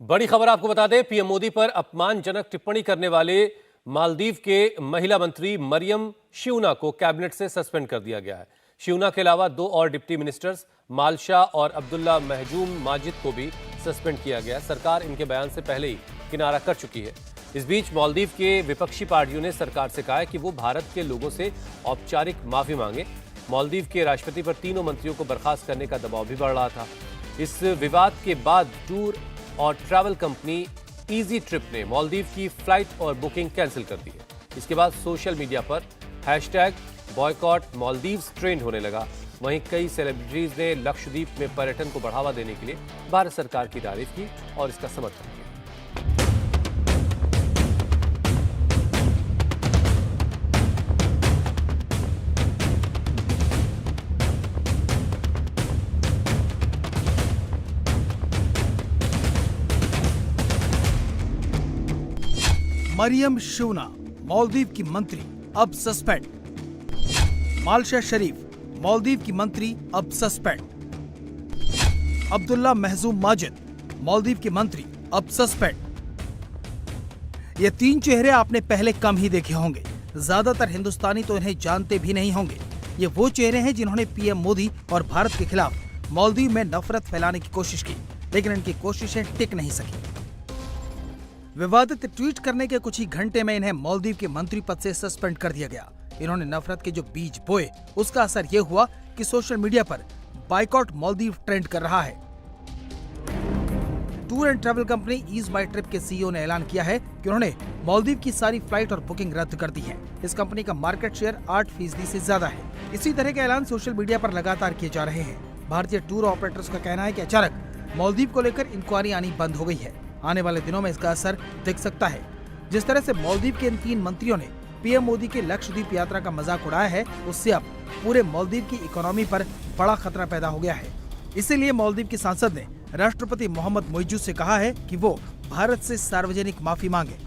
बड़ी खबर आपको बता दें, पीएम मोदी पर अपमानजनक टिप्पणी करने वाले मालदीव के महिला मंत्री मरियम शिवना को कैबिनेट से सस्पेंड कर दिया गया है। शिवना के अलावा दो और डिप्टी मिनिस्टर्स मालशा और अब्दुल्ला महजूम माजिद को भी सस्पेंड किया गया। सरकार इनके बयान से पहले ही किनारा कर चुकी है। इस बीच मालदीव के विपक्षी पार्टियों ने सरकार से कहा है कि वो भारत के लोगों से औपचारिक माफी मांगे। मालदीव के राष्ट्रपति पर तीनों मंत्रियों को बर्खास्त करने का दबाव भी बढ़ रहा था। इस विवाद के बाद टूर और ट्रैवल कंपनी इजी ट्रिप ने मालदीव की फ्लाइट और बुकिंग कैंसिल कर दी है। इसके बाद सोशल मीडिया पर #बॉयकॉट मालदीव्स ट्रेंड होने लगा। वहीं कई सेलिब्रिटीज ने लक्षद्वीप में पर्यटन को बढ़ावा देने के लिए भारत सरकार की तारीफ की और इसका समर्थन किया। मरियम शिवना मालदीव की मंत्री अब सस्पेंड। मालशा शरीफ मालदीव की मंत्री अब सस्पेंड। अब्दुल्ला महजूम माजिद मालदीव के मंत्री अब सस्पेंड। ये तीन चेहरे आपने पहले कम ही देखे होंगे। ज्यादातर हिंदुस्तानी तो इन्हें जानते भी नहीं होंगे। ये वो चेहरे हैं जिन्होंने पीएम मोदी और भारत के खिलाफ मालदीव में नफरत फैलाने की कोशिश की, लेकिन इनकी कोशिशें टिक नहीं सकी। विवादित ट्वीट करने के कुछ ही घंटे में इन्हें मालदीव के मंत्री पद से सस्पेंड कर दिया गया। इन्होंने नफरत के जो बीज बोए, उसका असर ये हुआ कि सोशल मीडिया पर बाइकॉट मालदीव ट्रेंड कर रहा है। Tour and travel company Ease My Trip के सीईओ ने ऐलान किया है कि उन्होंने मालदीव की सारी फ्लाइट और बुकिंग रद्द कर दी है। इस कंपनी का मार्केट शेयर 8% से ज्यादा है। इसी तरह के ऐलान सोशल मीडिया पर लगातार किए जा रहे हैं। भारतीय टूर ऑपरेटर्स का कहना है कि अचानक मालदीव को लेकर इंक्वायरी आनी बंद हो गई है। आने वाले दिनों में इसका असर दिख सकता है। जिस तरह से मालदीव के इन तीन मंत्रियों ने पीएम मोदी के लक्षद्वीप यात्रा का मजाक उड़ाया है, उससे अब पूरे मालदीव की इकोनॉमी पर बड़ा खतरा पैदा हो गया है। इसीलिए मालदीव की सांसद ने राष्ट्रपति मोहम्मद मोइजू से कहा है कि वो भारत से सार्वजनिक माफी मांगे।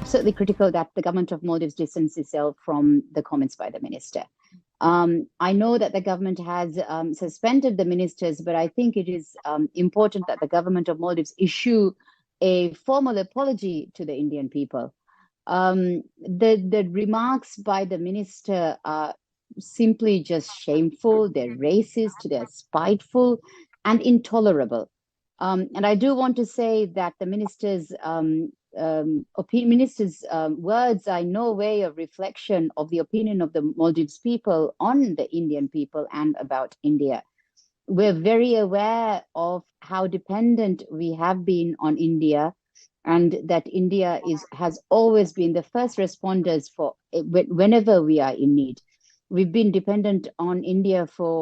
Absolutely critical that the government of Maldives distanced itself from the comments by the minister. I know that the government has suspended the ministers, but I think it is important that the government of Maldives issue a formal apology to the Indian people. The remarks by the minister are simply just shameful, they're racist, they're spiteful and intolerable. And I do want to say that the minister's words are no way of reflection of the opinion of the Maldives people on the Indian people and about India. We're very aware of how dependent we have been on India, and that India has always been the first responders for whenever we are in need. We've been dependent on India for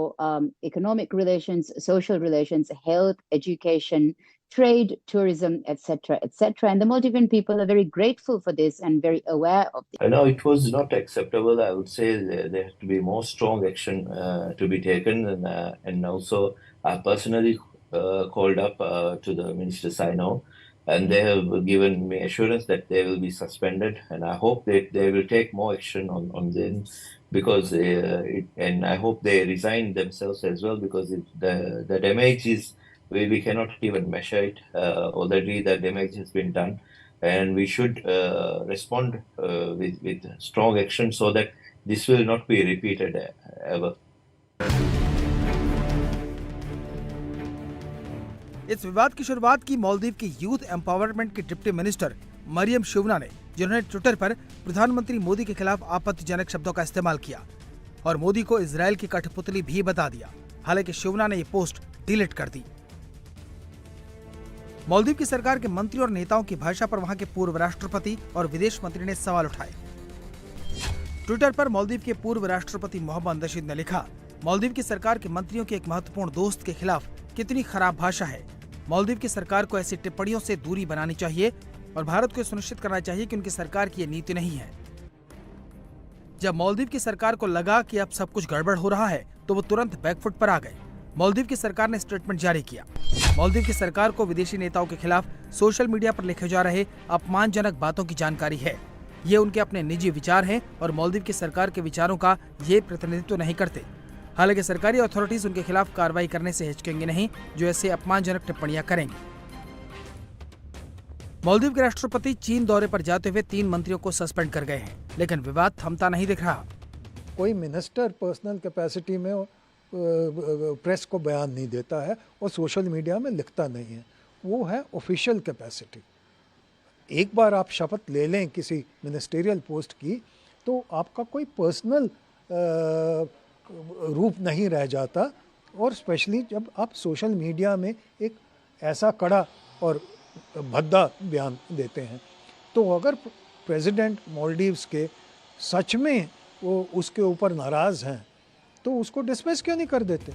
economic relations, social relations, health, education, trade, tourism, etc., etc. And the Maldivian people are very grateful for this and very aware of this. No, it was not acceptable. I would say there has to be more strong action to be taken, and also I personally called up to the ministers I know, and they have given me assurance that they will be suspended, and I hope that they will take more action on them, because and I hope they resign themselves as well, because the damage is we cannot even measure it. Already the damage has been done, and we should respond with strong action so that this will not be repeated ever. इस विवाद की शुरुआत की मालदीव की youth empowerment की deputy minister Maryam Shivna ने, जिन्होंने Twitter पर प्रधानमंत्री मोदी के खिलाफ आपत्तिजनक शब्दों का इस्तेमाल किया और मोदी को इजरायल की कठपुतली भी बता दिया। हालांकि शिवना ने ये पोस्ट डिलीट कर दी। मालदीव की सरकार के मंत्री और नेताओं की भाषा पर वहां के पूर्व राष्ट्रपति और विदेश मंत्री ने सवाल उठाए। ट्विटर पर मालदीव के पूर्व राष्ट्रपति मोहम्मद नशीद ने लिखा, मालदीव की सरकार के मंत्रियों के एक महत्वपूर्ण दोस्त के खिलाफ कितनी खराब भाषा है। मालदीव की सरकार को ऐसी टिप्पणियों से दूरी बनानी चाहिए और भारत को सुनिश्चित करना चाहिए कि उनकी सरकार की ये नीति नहीं है। जब मालदीव की सरकार को लगा कि अब सब कुछ गड़बड़ हो रहा है, तो वो तुरंत बैकफुट पर आ गए। मालदीव की सरकार ने स्टेटमेंट जारी किया। मालदीव की सरकार को विदेशी नेताओं के खिलाफ सोशल मीडिया पर लिखे जा रहे अपमानजनक बातों की जानकारी है। ये उनके अपने निजी विचार हैं और मालदीव की सरकार के विचारों का ये प्रतिनिधित्व नहीं करते। हालांकि सरकारी अथॉरिटीज उनके खिलाफ कार्रवाई करने से हिचकेंगे नहीं जो ऐसे अपमानजनक टिप्पणियां करेंगे। मालदीव के राष्ट्रपति चीन दौरे पर जाते हुए 3 मंत्रियों को सस्पेंड कर गए हैं, लेकिन विवाद थमता नहीं दिख रहा। कोई मिनिस्टर पर्सनल कैपेसिटी में प्रेस को बयान नहीं देता है और सोशल मीडिया में लिखता नहीं है, वो है ऑफिशियल कैपेसिटी। एक बार आप शपथ ले लें किसी मिनिस्टेरियल पोस्ट की तो आपका कोई पर्सनल रूप नहीं रह जाता, और स्पेशली जब आप सोशल मीडिया में एक ऐसा कड़ा और भद्दा बयान देते हैं। तो अगर प्रेसिडेंट मालदीव्स के सच में वो उसके ऊपर नाराज़ हैं तो उसको डिसमिस क्यों नहीं कर देते।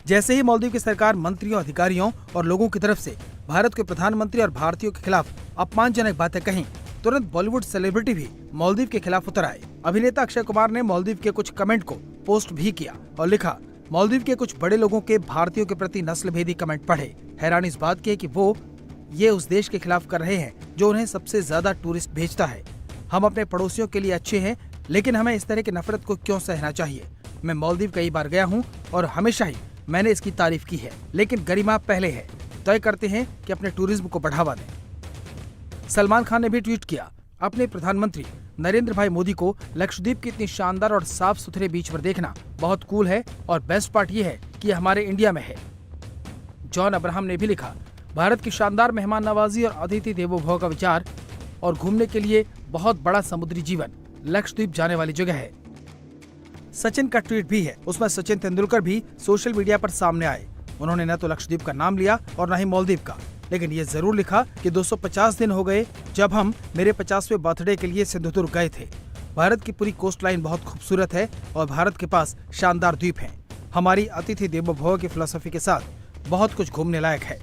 जैसे ही मालदीव की सरकार मंत्रियों, अधिकारियों और लोगों की तरफ से भारत के प्रधानमंत्री और भारतीयों के खिलाफ अपमानजनक बातें कहीं, तुरंत बॉलीवुड सेलिब्रिटी भी मालदीव के खिलाफ उतर आए। अभिनेता अक्षय कुमार ने मालदीव के कुछ कमेंट को पोस्ट भी किया और लिखा, मालदीव के कुछ बड़े लोगों के भारतीयों के प्रति नस्लभेदी कमेंट पढ़े। हैरानी इस बात की है कि वो ये उस देश के खिलाफ कर रहे हैं जो उन्हें सबसे ज्यादा टूरिस्ट भेजता है। हम अपने पड़ोसियों के लिए अच्छे हैं, लेकिन हमें इस तरह की नफरत को क्यों सहना चाहिए। मैं मालदीव कई बार गया हूँ और हमेशा ही मैंने इसकी तारीफ की है, लेकिन गरिमा पहले है। तय करते हैं कि अपने टूरिज्म को बढ़ावा दें। सलमान खान ने भी ट्वीट किया, अपने प्रधानमंत्री नरेंद्र भाई मोदी को लक्षद्वीप के इतनी शानदार और साफ सुथरे बीच पर देखना बहुत कूल है, और बेस्ट पार्ट ये है कि ये हमारे इंडिया में है। जॉन अब्राहम ने भी लिखा, भारत की शानदार मेहमान नवाजी और अतिथि देवो भव का विचार और घूमने के लिए बहुत बड़ा समुद्री जीवन, लक्षद्वीप जाने वाली जगह है। सचिन का ट्वीट भी है, उसमें सचिन तेंदुलकर भी सोशल मीडिया पर सामने आए। उन्होंने न तो लक्षद्वीप का नाम लिया और न ही मालदीव का, लेकिन ये जरूर लिखा कि 250 दिन हो गए जब हम मेरे 50वें बर्थडे के लिए सिंधुदुर्ग गए थे। भारत की पूरी कोस्ट लाइन बहुत खूबसूरत है और भारत के पास शानदार द्वीप हैं। हमारी अतिथि देवो भव की फिलॉसफी के साथ बहुत कुछ घूमने लायक है।